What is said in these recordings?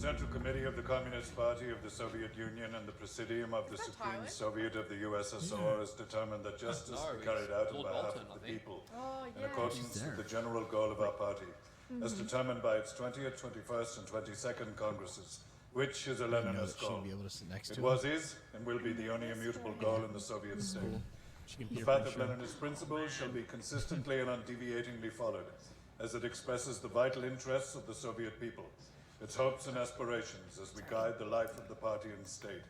Central Committee of the Communist Party of the Soviet Union and the Presidium of the Supreme Soviet of the USSR has determined that justice be carried out on behalf of the people in accordance with the general goal of our party, as determined by its 20th, 21st, and 22nd Congresses, which is a Leninist goal. It was, is, and will be the only immutable goal in the Soviet state. The path of Leninist principles shall be consistently and undeviatingly followed, as it expresses the vital interests of the Soviet people, its hopes and aspirations as we guide the life of the party and state.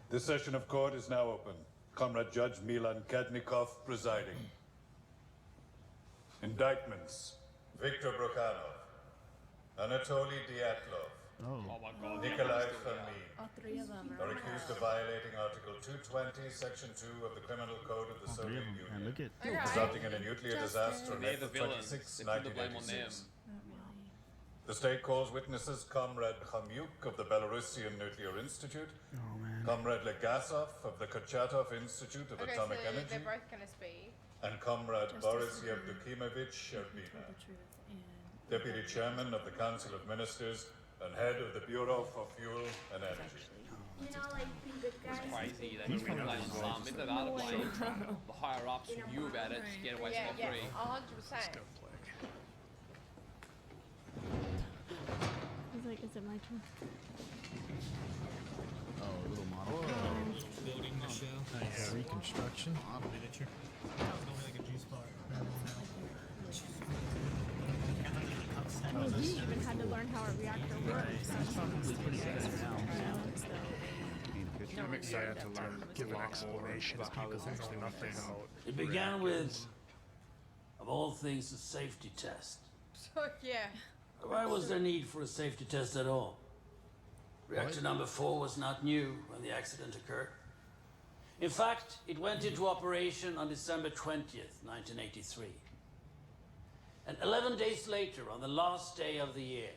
This session of court is now open. Comrade Judge Milan Kadnikov presiding. Indictments: Viktor Brukhanov, Anatoly Dyatlov, Nikolai Fomin All three of them are accused of violating Article 220, Section 2 of the Criminal Code of the Soviet Union, resulting in a nuclear disaster on April 26, 1986. The state calls witnesses Comrade Khamyuk of the Belarusian Nuclear Institute, Comrade Legasov of the Kurchatov Institute of Atomic Energy, they're both going to speak. and Comrade Boris Yevdokimovich Shcherbina, Deputy Chairman of the Council of Ministers and Head of the Bureau for Fuel and Energy. You know, like, be good guys. Crazy that he's been playing some. If they've other blame the higher ups knew about it to get away Yeah, scot free. 100%. He's like, is it my turn? Oh, a little model. Building the show. Nice. Reconstruction. Miniature. That was gonna be like a juice bar. I mean, we even had to learn how a reactor works. It's probably pretty good now. I'm excited to learn, give an explanation as people actually nothing. It began with, of all things, a safety test. So, yeah. Why was there need for a safety test at all? Reactor number 4 was not new when the accident occurred. In fact, it went into operation on December 20th, 1983. And 11 days later, on the last day of the year,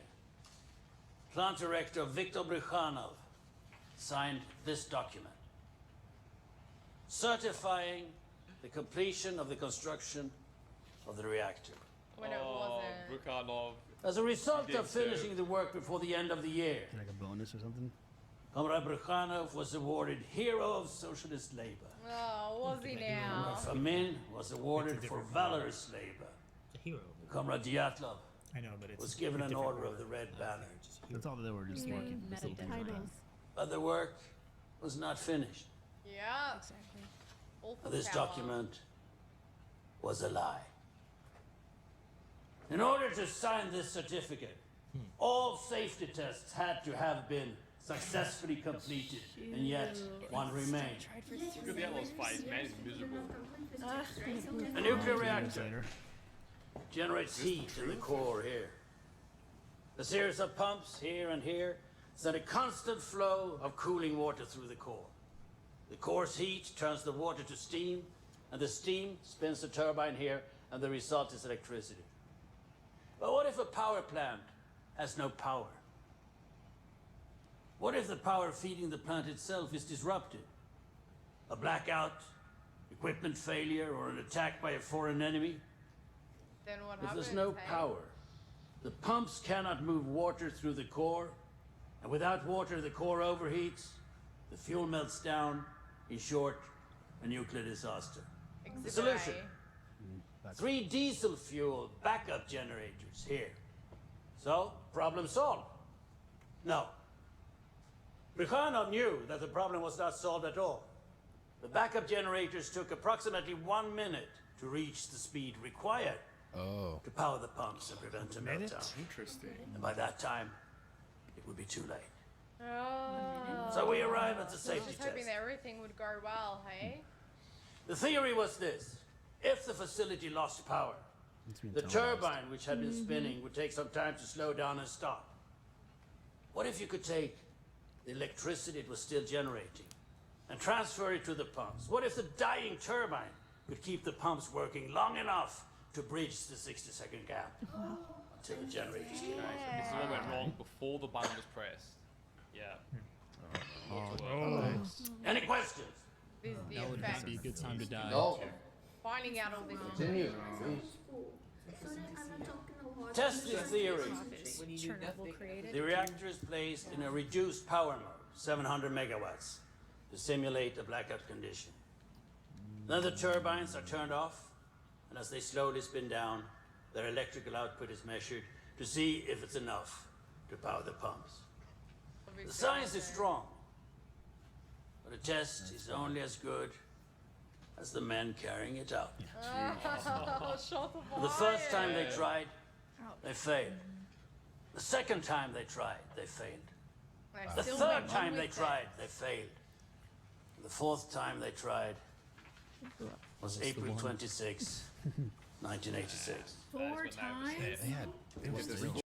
Plant Director Viktor Brukhanov signed this document, certifying the completion of the construction of the reactor. When it wasn't. Brukhanov. As a result Did of finishing the work before the end of the year, Like a bonus or something? Comrade Brukhanov was awarded Hero of Socialist Labor. Oh, was he now? Fomin was awarded for valorous labor. It's a hero. Comrade Dyatlov I know, but it's was given an different order of the Red Banner. That's all they were just working. Just little things like that. Titles. But the work was not finished. Yeah. Exactly. Awful This power. document was a lie. In order to sign this certificate, all safety tests had to have been successfully completed, and yet one remained. Look at the Outlaw's face, man. He's miserable. A nuclear reactor generates heat in the core here. A series of pumps here and here send a constant flow of cooling water through the core. The core's heat turns the water to steam, and the steam spins the turbine here, and the result is electricity. But what if a power plant has no power? What if the power feeding the plant itself is disrupted? A blackout, equipment failure, or an attack by a foreign enemy? Then what If happens? there's no hey? power, the pumps cannot move water through the core, and without water the core overheats, the fuel melts down, in short, a nuclear disaster. The solution: 3 diesel fuel backup generators here. So, problem solved? No. Brukhanov knew that the problem was not solved at all. The backup generators took approximately 1 minute to reach the speed required to power the pumps and prevent a meltdown. Interesting. And by that time, it would be too late. Oh. So we arrive at the I was safety just hoping test. that everything would go well, hey? The theory was this: if the facility lost power, the turbine which had been spinning would take some time to slow down and stop. What if you could take the electricity it was still generating and transfer it to the pumps? What if the dying turbine could keep the pumps working long enough to bridge the 60-second gap until the generators came on? This is what went wrong before the button was pressed. Yeah. Any questions? This is the That would effect. be a good time to die. Finding out all this. Continue. Sorry, I'm not talking about Test this theory. Chernobyl created. The reactor is placed in a reduced power mode, 700 megawatts, to simulate a blackout condition. Then the turbines are turned off, and as they slowly spin down, their electrical output is measured to see if it's enough to power the pumps. The science is strong, but a test is only as good as the men carrying it out. Oh, shut the The first time they tried, they failed. The second time they tried, they failed. The third time they tried, they failed. The fourth time they tried was April 26, 1986. 4 times? It was 3